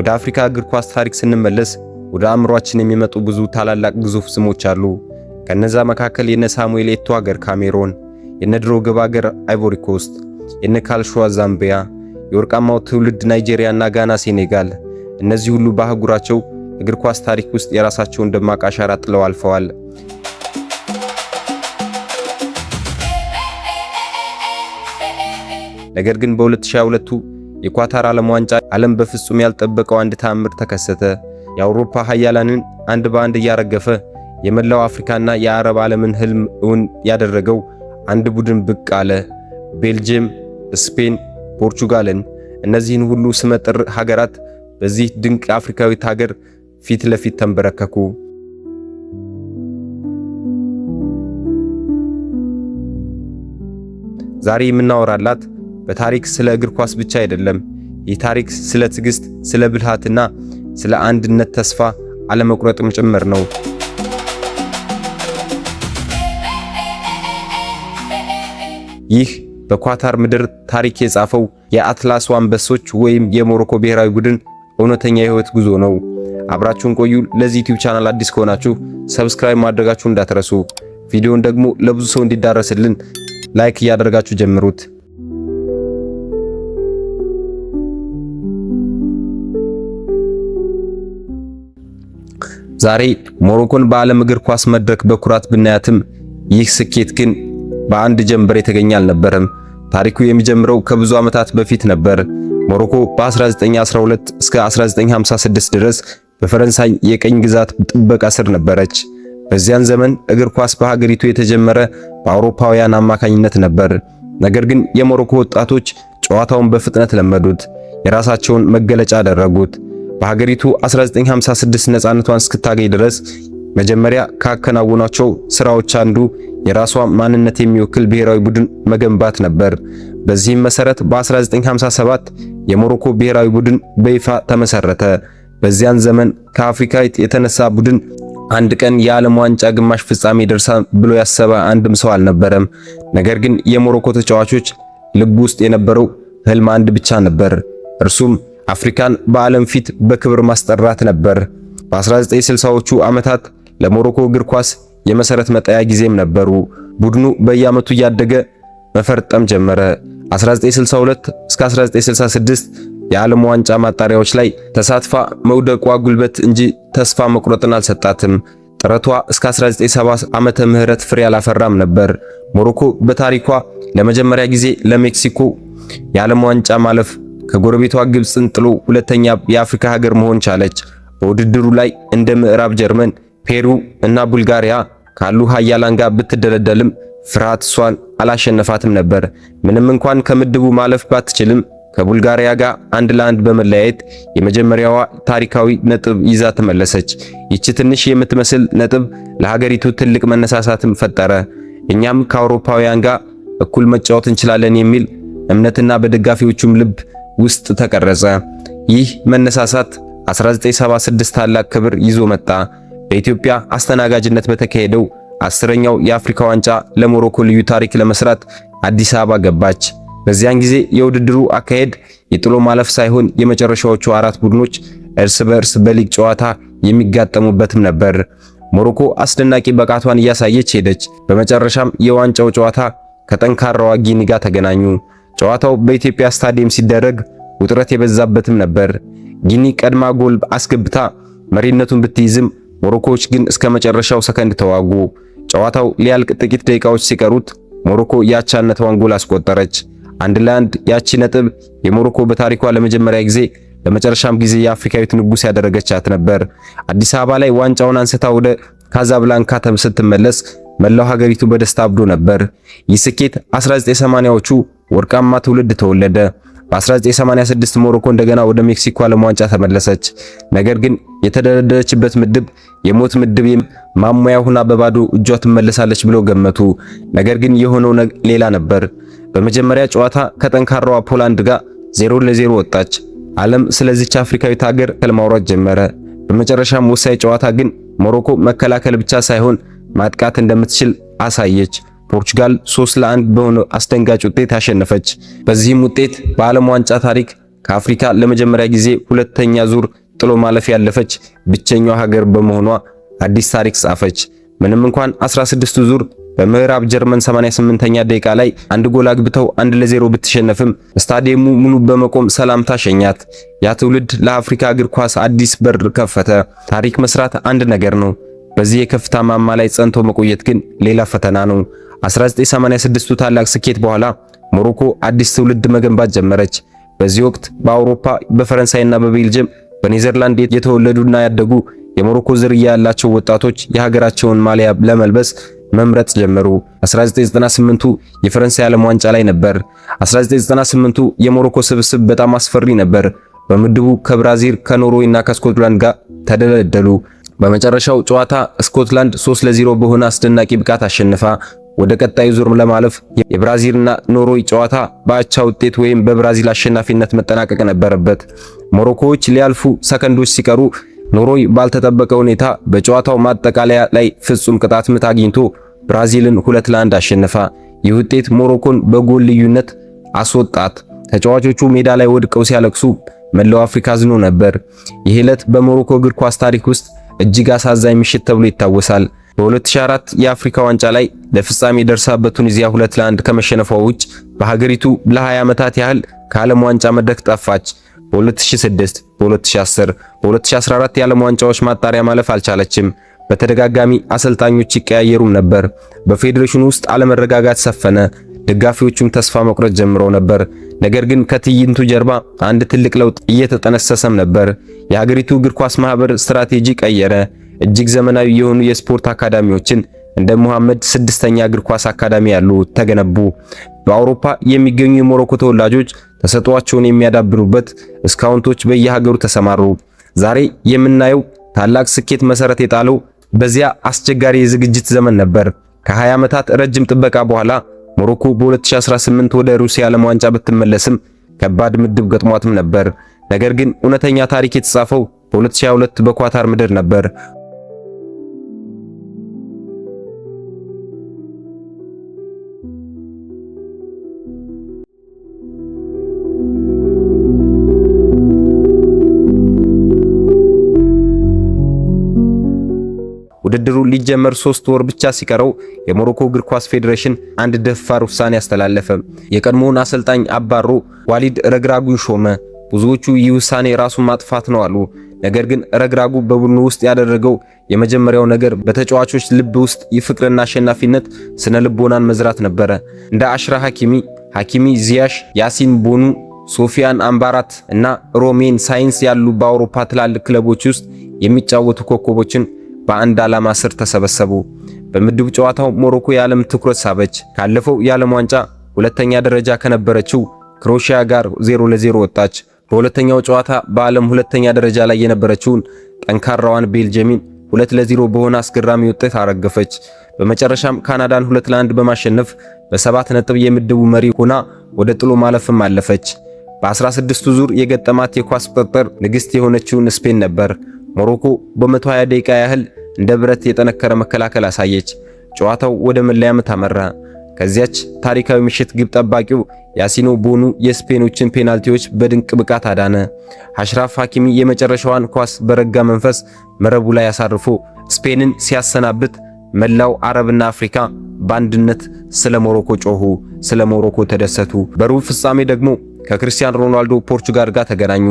ወደ አፍሪካ እግር ኳስ ታሪክ ስንመለስ ወደ አእምሯችን የሚመጡ ብዙ ታላላቅ ግዙፍ ስሞች አሉ። ከነዛ መካከል የነ ሳሙኤል ኤቶ ሀገር ካሜሮን፣ የነ ድሮግባ ሀገር አይቮሪ ኮስት፣ የነ ካልሹዋ ዛምቢያ፣ የወርቃማው ትውልድ ናይጄሪያና ጋና ሴኔጋል። እነዚህ ሁሉ በአህጉራቸው እግር ኳስ ታሪክ ውስጥ የራሳቸውን ደማቅ አሻራ ጥለው አልፈዋል። ነገር ግን በ2022ቱ የኳታር ዓለም ዋንጫ ዓለም በፍጹም ያልጠበቀው አንድ ተአምር ተከሰተ። የአውሮፓ ኃያላንን አንድ በአንድ እያረገፈ የመላው አፍሪካና የአረብ ዓለምን ህልም እውን ያደረገው አንድ ቡድን ብቅ አለ። ቤልጅየም፣ ስፔን፣ ፖርቹጋልን እነዚህን ሁሉ ስመጥር ሀገራት በዚህ ድንቅ አፍሪካዊት ሀገር ፊት ለፊት ተንበረከኩ። ዛሬ የምናወራላት በታሪክ ስለ እግር ኳስ ብቻ አይደለም። ይህ ታሪክ ስለ ትዕግስት፣ ስለ ብልሃትና ስለ አንድነት ተስፋ አለመቁረጥም ጭምር ነው። ይህ በኳታር ምድር ታሪክ የጻፈው የአትላስ አንበሶች ወይም የሞሮኮ ብሔራዊ ቡድን እውነተኛ የህይወት ጉዞ ነው። አብራችሁን ቆዩ። ለዚህ ዩቲዩብ ቻናል አዲስ ከሆናችሁ ሰብስክራይብ ማድረጋችሁ እንዳትረሱ። ቪዲዮውን ደግሞ ለብዙ ሰው እንዲዳረስልን ላይክ እያደረጋችሁ ጀምሩት። ዛሬ ሞሮኮን በዓለም እግር ኳስ መድረክ በኩራት ብናያትም ይህ ስኬት ግን በአንድ ጀንበር የተገኘ አልነበረም። ታሪኩ የሚጀምረው ከብዙ ዓመታት በፊት ነበር። ሞሮኮ በ1912 እስከ 1956 ድረስ በፈረንሳይ የቀኝ ግዛት ጥበቃ ስር ነበረች። በዚያን ዘመን እግር ኳስ በሀገሪቱ የተጀመረ በአውሮፓውያን አማካኝነት ነበር። ነገር ግን የሞሮኮ ወጣቶች ጨዋታውን በፍጥነት ለመዱት፣ የራሳቸውን መገለጫ አደረጉት። በሀገሪቱ 1956 ነፃነቷን እስክታገኝ ድረስ መጀመሪያ ካከናወኗቸው ስራዎች አንዱ የራሷ ማንነት የሚወክል ብሔራዊ ቡድን መገንባት ነበር። በዚህም መሰረት በ1957 የሞሮኮ ብሔራዊ ቡድን በይፋ ተመሰረተ። በዚያን ዘመን ከአፍሪካ የተነሳ ቡድን አንድ ቀን የዓለም ዋንጫ ግማሽ ፍጻሜ ደርሳ ብሎ ያሰበ አንድም ሰው አልነበረም። ነገር ግን የሞሮኮ ተጫዋቾች ልብ ውስጥ የነበረው ህልም አንድ ብቻ ነበር። እርሱም አፍሪካን በዓለም ፊት በክብር ማስጠራት ነበር። በ1960ዎቹ ዓመታት ለሞሮኮ እግር ኳስ የመሰረት መጣያ ጊዜም ነበሩ። ቡድኑ በየዓመቱ እያደገ መፈርጠም ጀመረ። 1962 እስከ 1966 የዓለም ዋንጫ ማጣሪያዎች ላይ ተሳትፋ መውደቋ ጉልበት እንጂ ተስፋ መቁረጥን አልሰጣትም። ጥረቷ እስከ 1970 ዓመተ ምህረት ፍሬ አላፈራም ነበር። ሞሮኮ በታሪኳ ለመጀመሪያ ጊዜ ለሜክሲኮ የዓለም ዋንጫ ማለፍ ከጎረቤቷ ግብፅን ጥሎ ሁለተኛ የአፍሪካ ሀገር መሆን ቻለች። በውድድሩ ላይ እንደ ምዕራብ ጀርመን፣ ፔሩ እና ቡልጋሪያ ካሉ ኃያላን ጋር ብትደለደልም ፍርሃት እሷን አላሸነፋትም ነበር። ምንም እንኳን ከምድቡ ማለፍ ባትችልም ከቡልጋሪያ ጋር 1-1 በመለያየት የመጀመሪያዋ ታሪካዊ ነጥብ ይዛ ተመለሰች። ይቺ ትንሽ የምትመስል ነጥብ ለሀገሪቱ ትልቅ መነሳሳትም ፈጠረ። እኛም ከአውሮፓውያን ጋር እኩል መጫወት እንችላለን የሚል እምነትና በደጋፊዎቹም ልብ ውስጥ ተቀረጸ። ይህ መነሳሳት 1976 ታላቅ ክብር ይዞ መጣ። በኢትዮጵያ አስተናጋጅነት በተካሄደው 10ኛው የአፍሪካ ዋንጫ ለሞሮኮ ልዩ ታሪክ ለመስራት አዲስ አበባ ገባች። በዚያን ጊዜ የውድድሩ አካሄድ የጥሎ ማለፍ ሳይሆን የመጨረሻዎቹ 4 ቡድኖች እርስ በእርስ በሊግ ጨዋታ የሚጋጠሙበትም ነበር። ሞሮኮ አስደናቂ ብቃቷን እያሳየች ሄደች። በመጨረሻም የዋንጫው ጨዋታ ከጠንካራዋ ጊኒ ጋር ተገናኙ። ጨዋታው በኢትዮጵያ ስታዲየም ሲደረግ ውጥረት የበዛበትም ነበር። ጊኒ ቀድማ ጎል አስገብታ መሪነቱን ብትይዝም ሞሮኮዎች ግን እስከ መጨረሻው ሰከንድ ተዋጉ። ጨዋታው ሊያልቅ ጥቂት ደቂቃዎች ሲቀሩት ሞሮኮ የአቻነቷን ጎል አስቆጠረች። 1-1 ያቺ ነጥብ የሞሮኮ በታሪኳ ለመጀመሪያ ጊዜ ለመጨረሻም ጊዜ የአፍሪካዊት ንጉስ ያደረገቻት ነበር። አዲስ አበባ ላይ ዋንጫውን አንስታ ወደ ካዛብላንካ ስትመለስ መላው ሀገሪቱ በደስታ አብዶ ነበር። ይህ ስኬት 1980ዎቹ ወርቃማ ትውልድ ተወለደ። በ1986 ሞሮኮ እንደገና ወደ ሜክሲኮ ዓለም ዋንጫ ተመለሰች። ነገር ግን የተደረደረችበት ምድብ የሞት ምድብ ማሟያ ሆና በባዶ እጇ ትመለሳለች ብለው ገመቱ። ነገር ግን የሆነው ሌላ ነበር። በመጀመሪያ ጨዋታ ከጠንካራዋ ፖላንድ ጋር 0-0 ወጣች። ዓለም ስለዚች አፍሪካዊት ሀገር ከልማውራት ጀመረ። በመጨረሻም ወሳኝ ጨዋታ ግን ሞሮኮ መከላከል ብቻ ሳይሆን ማጥቃት እንደምትችል አሳየች። ፖርቹጋል 3-1 በሆነ አስደንጋጭ ውጤት አሸነፈች። በዚህም ውጤት በዓለም ዋንጫ ታሪክ ከአፍሪካ ለመጀመሪያ ጊዜ ሁለተኛ ዙር ጥሎ ማለፍ ያለፈች ብቸኛዋ ሀገር በመሆኗ አዲስ ታሪክ ጻፈች። ምንም እንኳን 16ቱ ዙር በምዕራብ ጀርመን 88ኛ ደቂቃ ላይ አንድ ጎል አግብተው 1-0 ብትሸነፍም ስታዲየሙ ሙሉ በመቆም ሰላምታ ሸኛት። ያ ትውልድ ለአፍሪካ እግር ኳስ አዲስ በር ከፈተ። ታሪክ መስራት አንድ ነገር ነው፣ በዚህ የከፍታ ማማ ላይ ጸንቶ መቆየት ግን ሌላ ፈተና ነው። 1986ቱ ታላቅ ስኬት በኋላ ሞሮኮ አዲስ ትውልድ መገንባት ጀመረች። በዚህ ወቅት በአውሮፓ በፈረንሳይና በቤልጅየም በኔዘርላንድ የተወለዱና ያደጉ የሞሮኮ ዝርያ ያላቸው ወጣቶች የሀገራቸውን ማሊያ ለመልበስ መምረጥ ጀመሩ። 1998ቱ የፈረንሳይ ዓለም ዋንጫ ላይ ነበር። 1998ቱ የሞሮኮ ስብስብ በጣም አስፈሪ ነበር። በምድቡ ከብራዚል ከኖርዌይና ከስኮትላንድ ጋር ተደለደሉ። በመጨረሻው ጨዋታ ስኮትላንድ 3-0 በሆነ አስደናቂ ብቃት አሸንፋ ወደ ቀጣዩ ዙር ለማለፍ የብራዚልና ኖርዌይ ጨዋታ በአቻ ውጤት ወይም በብራዚል አሸናፊነት መጠናቀቅ ነበረበት። ሞሮኮዎች ሊያልፉ ሰከንዶች ሲቀሩ ኖርዌይ ባልተጠበቀ ሁኔታ በጨዋታው ማጠቃለያ ላይ ፍጹም ቅጣት ምት አግኝቶ ብራዚልን 2-1 አሸነፋ። ይህ ውጤት ሞሮኮን በጎል ልዩነት አስወጣት። ተጫዋቾቹ ሜዳ ላይ ወድቀው ሲያለቅሱ መላው አፍሪካ አዝኖ ነበር። ይህ ዕለት በሞሮኮ እግር ኳስ ታሪክ ውስጥ እጅግ አሳዛኝ ምሽት ተብሎ ይታወሳል። በ2004 የአፍሪካ ዋንጫ ላይ ለፍጻሜ ደርሳ በቱኒዚያ 2-1 ከመሸነፏ ውጭ በሀገሪቱ ለ20 ዓመታት ያህል ከዓለም ዋንጫ መድረክ ጠፋች። በ2006፣ በ2010፣ በ2014 የዓለም ዋንጫዎች ማጣሪያ ማለፍ አልቻለችም። በተደጋጋሚ አሰልጣኞች ይቀያየሩም ነበር። በፌዴሬሽኑ ውስጥ አለመረጋጋት ሰፈነ። ደጋፊዎቹም ተስፋ መቁረጥ ጀምረው ነበር። ነገር ግን ከትዕይንቱ ጀርባ አንድ ትልቅ ለውጥ እየተጠነሰሰም ነበር። የሀገሪቱ እግር ኳስ ማህበር ስትራቴጂ ቀየረ። እጅግ ዘመናዊ የሆኑ የስፖርት አካዳሚዎችን እንደ ሙሐመድ ስድስተኛ እግር ኳስ አካዳሚ ያሉ ተገነቡ። በአውሮፓ የሚገኙ የሞሮኮ ተወላጆች ተሰጥኦአቸውን የሚያዳብሩበት ስካውንቶች በየሀገሩ ተሰማሩ። ዛሬ የምናየው ታላቅ ስኬት መሰረት የጣለው በዚያ አስቸጋሪ የዝግጅት ዘመን ነበር። ከ20 ዓመታት ረጅም ጥበቃ በኋላ ሞሮኮ በ2018 ወደ ሩሲያ ዓለም ዋንጫ ብትመለስም ከባድ ምድብ ገጥሟትም ነበር። ነገር ግን እውነተኛ ታሪክ የተጻፈው በ2022 በኳታር ምድር ነበር። ውድድሩ ሊጀመር 3 ወር ብቻ ሲቀረው የሞሮኮ እግር ኳስ ፌዴሬሽን አንድ ደፋር ውሳኔ አስተላለፈ። የቀድሞውን አሰልጣኝ አባሮ ዋሊድ ረግራጉን ሾመ። ብዙዎቹ ይህ ውሳኔ ራሱን ማጥፋት ነው አሉ። ነገር ግን ረግራጉ በቡድኑ ውስጥ ያደረገው የመጀመሪያው ነገር በተጫዋቾች ልብ ውስጥ የፍቅርና አሸናፊነት ስነ ልቦናን መዝራት ነበረ። እንደ አሽራ ሐኪሚ ዚያሽ፣ ያሲን ቦኑ፣ ሶፊያን አምባራት እና ሮሜን ሳይንስ ያሉ በአውሮፓ ትላልቅ ክለቦች ውስጥ የሚጫወቱ ኮከቦችን በአንድ ዓላማ ስር ተሰበሰቡ። በምድብ ጨዋታው ሞሮኮ የዓለም ትኩረት ሳበች። ካለፈው የዓለም ዋንጫ ሁለተኛ ደረጃ ከነበረችው ክሮሺያ ጋር 0-0 ወጣች። በሁለተኛው ጨዋታ በዓለም ሁለተኛ ደረጃ ላይ የነበረችውን ጠንካራዋን ቤልጅየምን 2-0 በሆነ አስገራሚ ውጤት አረገፈች። በመጨረሻም ካናዳን 2-1 በማሸነፍ በ7 ነጥብ የምድቡ መሪ ሆና ወደ ጥሎ ማለፍም አለፈች። በ16ቱ ዙር የገጠማት የኳስ ቁጥጥር ንግሥት የሆነችውን ስፔን ነበር። ሞሮኮ በ120 ደቂቃ ያህል እንደ ብረት የጠነከረ መከላከል አሳየች። ጨዋታው ወደ መለያ ምት አመራ። ከዚያች ታሪካዊ ምሽት ግብ ጠባቂው ያሲኖ ቦኑ የስፔኖችን ፔናልቲዎች በድንቅ ብቃት አዳነ። አሽራፍ ሐኪሚ የመጨረሻዋን ኳስ በረጋ መንፈስ መረቡ ላይ አሳርፎ ስፔንን ሲያሰናብት መላው አረብና አፍሪካ በአንድነት ስለ ሞሮኮ ጮሁ፣ ስለ ሞሮኮ ተደሰቱ። በሩብ ፍጻሜ ደግሞ ከክርስቲያኖ ሮናልዶ ፖርቹጋል ጋር ተገናኙ።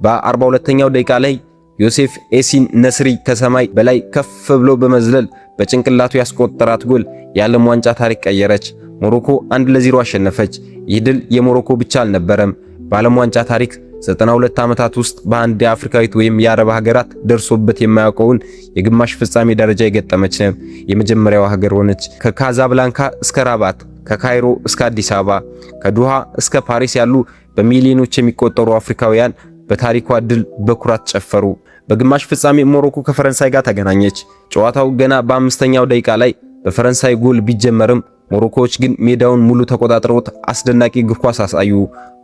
በ42ኛው ደቂቃ ላይ ዮሴፍ ኤሲን ነስሪ ከሰማይ በላይ ከፍ ብሎ በመዝለል በጭንቅላቱ ያስቆጠራት ጎል የዓለም ዋንጫ ታሪክ ቀየረች። ሞሮኮ 1-0 አሸነፈች። ይህ ድል የሞሮኮ ብቻ አልነበረም። በዓለም ዋንጫ ታሪክ 92 ዓመታት ውስጥ በአንድ የአፍሪካዊት ወይም የአረብ ሀገራት ደርሶበት የማያውቀውን የግማሽ ፍጻሜ ደረጃ የገጠመች ነው። የመጀመሪያዋ ሀገር ሆነች። ከካዛብላንካ እስከ ራባት፣ ከካይሮ እስከ አዲስ አበባ፣ ከዱሃ እስከ ፓሪስ ያሉ በሚሊዮኖች የሚቆጠሩ አፍሪካውያን በታሪኳ ድል በኩራት ጨፈሩ። በግማሽ ፍጻሜ ሞሮኮ ከፈረንሳይ ጋር ተገናኘች። ጨዋታው ገና በ5ኛው ደቂቃ ላይ በፈረንሳይ ጎል ቢጀመርም ሞሮኮዎች ግን ሜዳውን ሙሉ ተቆጣጥረውት አስደናቂ እግር ኳስ አሳዩ።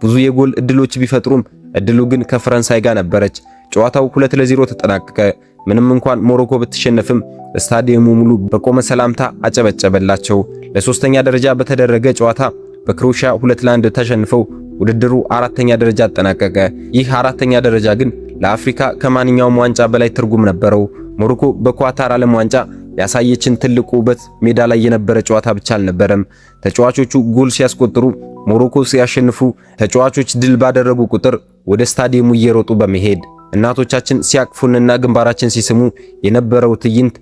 ብዙ የጎል እድሎች ቢፈጥሩም እድሉ ግን ከፈረንሳይ ጋር ነበረች። ጨዋታው 2-0 ተጠናቀቀ። ምንም እንኳን ሞሮኮ ብትሸነፍም ስታዲየሙ ሙሉ በቆመ ሰላምታ አጨበጨበላቸው። ለሶስተኛ ደረጃ በተደረገ ጨዋታ በክሮሺያ 2-1 ተሸንፈው ውድድሩ አራተኛ ደረጃ አጠናቀቀ። ይህ አራተኛ ደረጃ ግን ለአፍሪካ ከማንኛውም ዋንጫ በላይ ትርጉም ነበረው። ሞሮኮ በኳታር ዓለም ዋንጫ ያሳየችን ትልቁ ውበት ሜዳ ላይ የነበረ ጨዋታ ብቻ አልነበረም። ተጫዋቾቹ ጎል ሲያስቆጥሩ፣ ሞሮኮ ሲያሸንፉ፣ ተጫዋቾች ድል ባደረጉ ቁጥር ወደ ስታዲየሙ እየሮጡ በመሄድ እናቶቻችን ሲያቅፉንና ግንባራችን ሲስሙ የነበረው ትዕይንት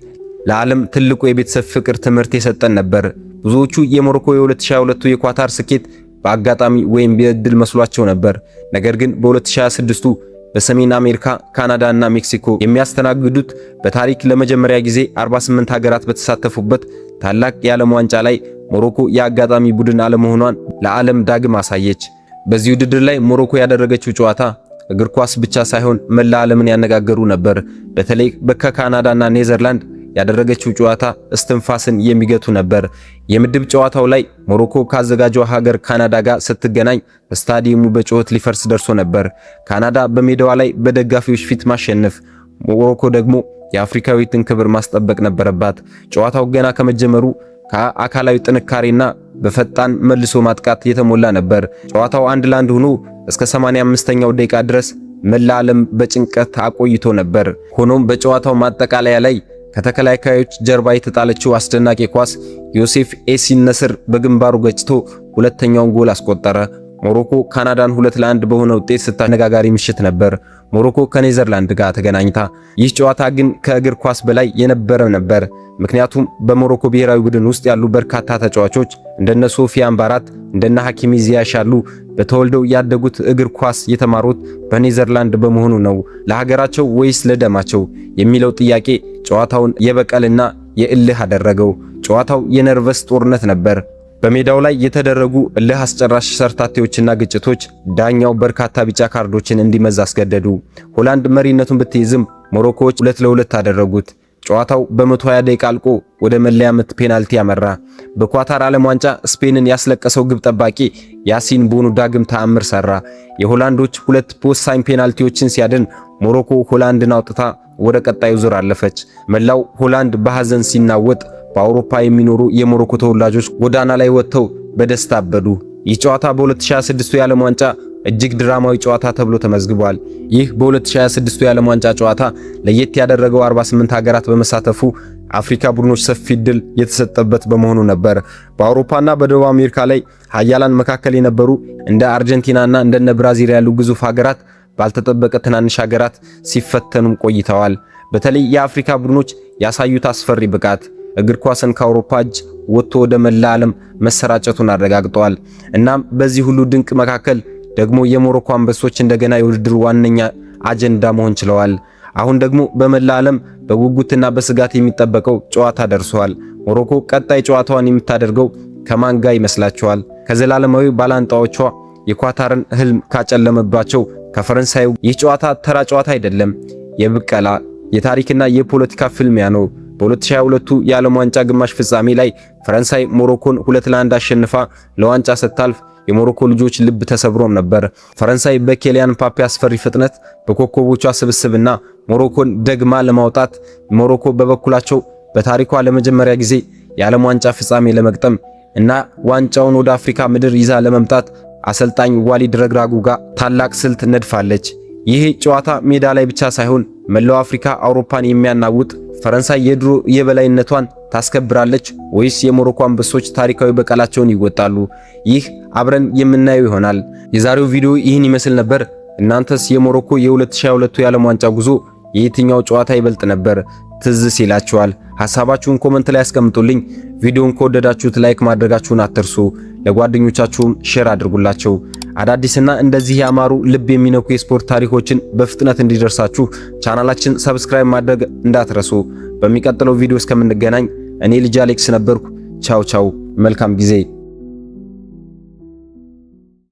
ለዓለም ትልቁ የቤተሰብ ፍቅር ትምህርት የሰጠን ነበር። ብዙዎቹ የሞሮኮ የ2022 የኳታር ስኬት በአጋጣሚ ወይም በእድል መስሏቸው ነበር። ነገር ግን በ2026 በሰሜን አሜሪካ፣ ካናዳ እና ሜክሲኮ የሚያስተናግዱት በታሪክ ለመጀመሪያ ጊዜ 48 ሀገራት በተሳተፉበት ታላቅ የዓለም ዋንጫ ላይ ሞሮኮ የአጋጣሚ ቡድን አለመሆኗን ለዓለም ዳግም አሳየች። በዚህ ውድድር ላይ ሞሮኮ ያደረገችው ጨዋታ እግር ኳስ ብቻ ሳይሆን መላ ዓለምን ያነጋገሩ ነበር። በተለይ ከካናዳና ኔዘርላንድ ያደረገችው ጨዋታ እስትንፋስን የሚገቱ ነበር። የምድብ ጨዋታው ላይ ሞሮኮ ካዘጋጇ ሀገር ካናዳ ጋር ስትገናኝ ስታዲየሙ በጩኸት ሊፈርስ ደርሶ ነበር። ካናዳ በሜዳዋ ላይ በደጋፊዎች ፊት ማሸነፍ፣ ሞሮኮ ደግሞ የአፍሪካዊትን ክብር ማስጠበቅ ነበረባት። ጨዋታው ገና ከመጀመሩ ከአካላዊ ጥንካሬና በፈጣን መልሶ ማጥቃት የተሞላ ነበር። ጨዋታው 1-1 ሆኖ እስከ 85ኛው ደቂቃ ድረስ መላ ዓለም በጭንቀት አቆይቶ ነበር። ሆኖም በጨዋታው ማጠቃለያ ላይ ከተከላካዮች ጀርባ የተጣለችው አስደናቂ ኳስ ዮሴፍ ኤሲን ነስር በግንባሩ ገጭቶ ሁለተኛውን ጎል አስቆጠረ። ሞሮኮ ካናዳን 2-1 በሆነ ውጤት ስታነጋጋሪ ምሽት ነበር። ሞሮኮ ከኔዘርላንድ ጋር ተገናኝታ። ይህ ጨዋታ ግን ከእግር ኳስ በላይ የነበረ ነበር። ምክንያቱም በሞሮኮ ብሔራዊ ቡድን ውስጥ ያሉ በርካታ ተጫዋቾች እንደነ ሶፊያን ባራት እንደነ ሐኪሚ ዚያሽ ያሉ በተወልደው ያደጉት እግር ኳስ የተማሩት በኔዘርላንድ በመሆኑ ነው። ለሀገራቸው ወይስ ለደማቸው የሚለው ጥያቄ ጨዋታውን የበቀልና የእልህ አደረገው። ጨዋታው የነርቨስ ጦርነት ነበር። በሜዳው ላይ የተደረጉ እልህ አስጨራሽ ሰርታቴዎችና ግጭቶች ዳኛው በርካታ ቢጫ ካርዶችን እንዲመዝ አስገደዱ። ሆላንድ መሪነቱን ብትይዝም ሞሮኮዎች 2-2 አደረጉት። ጨዋታው በ120 ደቂቃ አልቆ ወደ መለያ ምት ፔናልቲ ያመራ። በኳታር ዓለም ዋንጫ ስፔንን ያስለቀሰው ግብ ጠባቂ ያሲን ቦኑ ዳግም ተአምር ሰራ። የሆላንዶች 2 ወሳኝ ፔናልቲዎችን ሲያድን ሞሮኮ ሆላንድን አውጥታ ወደ ቀጣዩ ዙር አለፈች። መላው ሆላንድ በሐዘን ሲናወጥ በአውሮፓ የሚኖሩ የሞሮኮ ተወላጆች ጎዳና ላይ ወጥተው በደስታ አበዱ። ይህ ጨዋታ በ2026 የዓለም ዋንጫ እጅግ ድራማዊ ጨዋታ ተብሎ ተመዝግቧል። ይህ በ2026 የዓለም ዋንጫ ጨዋታ ለየት ያደረገው 48 ሀገራት በመሳተፉ አፍሪካ ቡድኖች ሰፊ ድል የተሰጠበት በመሆኑ ነበር። በአውሮፓና በደቡብ አሜሪካ ላይ ሀያላን መካከል የነበሩ እንደ አርጀንቲናና እንደነ ብራዚል ያሉ ግዙፍ ሀገራት ባልተጠበቀ ትናንሽ ሀገራት ሲፈተኑም ቆይተዋል። በተለይ የአፍሪካ ቡድኖች ያሳዩት አስፈሪ ብቃት እግር ኳስን ከአውሮፓ እጅ ወጥቶ ወደ መላ ዓለም መሰራጨቱን አረጋግጠዋል። እናም በዚህ ሁሉ ድንቅ መካከል ደግሞ የሞሮኮ አንበሶች እንደገና የውድድሩ ዋነኛ አጀንዳ መሆን ችለዋል። አሁን ደግሞ በመላ ዓለም በጉጉትና በስጋት የሚጠበቀው ጨዋታ ደርሷል። ሞሮኮ ቀጣይ ጨዋታዋን የምታደርገው ከማን ጋር ይመስላችኋል? ከዘላለማዊ ባላንጣዎቿ የኳታርን ህልም ካጨለመባቸው ከፈረንሳዩ። ይህ ጨዋታ ተራ ጨዋታ አይደለም። የብቀላ የታሪክና የፖለቲካ ፍልሚያ ነው። በ2022 የዓለም ዋንጫ ግማሽ ፍጻሜ ላይ ፈረንሳይ ሞሮኮን 2-1 አሸንፋ ለዋንጫ ስታልፍ የሞሮኮ ልጆች ልብ ተሰብሮም ነበር። ፈረንሳይ በኬሊያን ምባፔ አስፈሪ ፍጥነት በኮከቦቿ ስብስብና ሞሮኮን ደግማ ለማውጣት ሞሮኮ በበኩላቸው በታሪኳ ለመጀመሪያ ጊዜ የዓለም ዋንጫ ፍጻሜ ለመግጠም እና ዋንጫውን ወደ አፍሪካ ምድር ይዛ ለመምጣት አሰልጣኝ ዋሊድ ረግራጉ ጋር ታላቅ ስልት ነድፋለች። ይህ ጨዋታ ሜዳ ላይ ብቻ ሳይሆን መላው አፍሪካ አውሮፓን የሚያናውጥ ፈረንሳይ የድሮ የበላይነቷን ታስከብራለች ወይስ የሞሮኮ አንበሶች ታሪካዊ በቀላቸውን ይወጣሉ? ይህ አብረን የምናየው ይሆናል። የዛሬው ቪዲዮ ይህን ይመስል ነበር። እናንተስ የሞሮኮ የ2022 የዓለም ዋንጫ ጉዞ የየትኛው ጨዋታ ይበልጥ ነበር ትዝ ሲላችኋል? ሐሳባችሁን ኮሜንት ላይ አስቀምጡልኝ። ቪዲዮውን ከወደዳችሁት ላይክ ማድረጋችሁን አትርሱ። ለጓደኞቻችሁም ሼር አድርጉላቸው። አዳዲስና እንደዚህ ያማሩ ልብ የሚነኩ የስፖርት ታሪኮችን በፍጥነት እንዲደርሳችሁ ቻናላችን ሰብስክራይብ ማድረግ እንዳትረሱ። በሚቀጥለው ቪዲዮ እስከምንገናኝ እኔ ልጅ አሌክስ ነበርኩ። ቻው ቻው፣ መልካም ጊዜ።